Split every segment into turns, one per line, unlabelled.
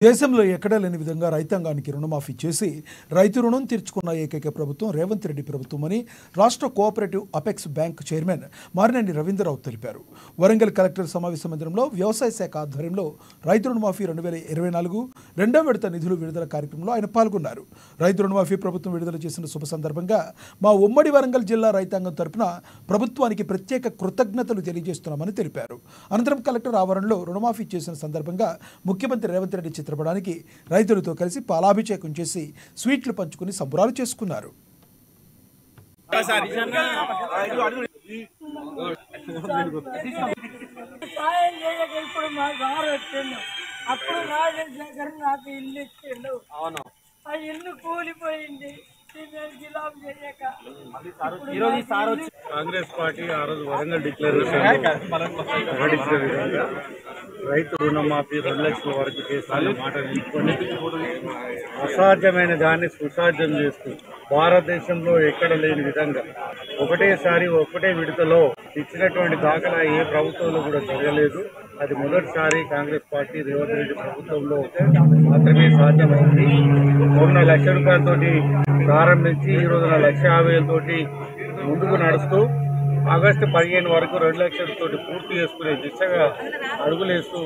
దేశంలో ఎక్కడా లేని విధంగా రైతాంగానికి రుణమాఫీ చేసి రైతు రుణం తీర్చుకున్న ఏకైక ప్రభుత్వం రేవంత్ రెడ్డి ప్రభుత్వమని రాష్ట్ర cooperative apex bank chairman Marineni Ravindra Rao తెలిపారు. వరంగల్ కలెక్టర్ సమావేశ మందిరంలో వ్యవసాయ శాఖ ఆధ్వర్యంలో రైతు రుణమాఫీ 2024 రెండవ విడత నిధులు విడుదల కార్యక్రమంలో ఆయన పాల్గొన్నారు. రైతు రుణమాఫీ ప్రభుత్వం విడుదల చేసిన శుభ సందర్భంగా మా ఉమ్మడి వరంగల్ జిల్లా రైతాంగం తరపున ప్రభుత్వానికి ప్రత్యేక కృతజ్ఞతలు తెలియజేస్తున్నామని తెలిపారు. అనంతరం కలెక్టర్ ఆవరణలో రుణమాఫీ చేసిన సందర్భంగా ముఖ్యమంత్రి రేవంత్ రెడ్డి చిత్రపటానికి రైతులతో కలిసి పాలాభిషేకం చేసి స్వీట్లు పంచుకుని సంబరాలు చేసుకున్నారు.
కాంగ్రెస్ పార్టీ ఆ రోజు వరంగల్ డిక్లరేషన్ ప్రకటించిన విధంగా రైతు రుణమాఫీ 2 లక్షల వరకు చేస్తున్న మాట నిలుపుకొని అసాధ్యమైన దాన్ని సుసాధ్యం చేస్తూ భారతదేశంలో ఎక్కడ లేని విధంగా ఒకటేసారి ఒకటే విడతలో ఇచ్చినటువంటి దాఖలా ఏ ప్రభుత్వంలో కూడా జరగలేదు. అది మొదటిసారి కాంగ్రెస్ పార్టీ రేవంత్ రెడ్డి ప్రభుత్వంలో మాత్రమే సాధ్యమైంది. మొన్న 1 లక్ష రూపాయలతోటి ప్రారంభించి ఈ రోజున 1,50,000 ముందుకు నడుస్తూ ఆగస్టు 15 వరకు 2 లక్షలతోటి పూర్తి చేసుకునే దిశగా అడుగులేస్తూ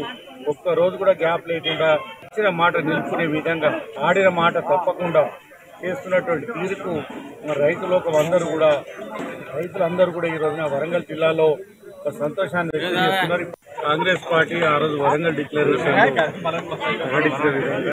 ఒక్క రోజు కూడా గ్యాప్ లేకుండా ఇచ్చిన మాట నిలుపుకునే విధంగా ఆడిన మాట తప్పకుండా చేస్తున్నటువంటి తీరుకు రైతులందరూ కూడా ఈ రోజున వరంగల్ జిల్లాలో ఒక సంతోషాన్ని వ్యక్తం చేస్తున్నారు. కాంగ్రెస్ పార్టీ ఆ రోజు వరంగల్ డిక్లరేషన్ ప్రకటించిన విధంగా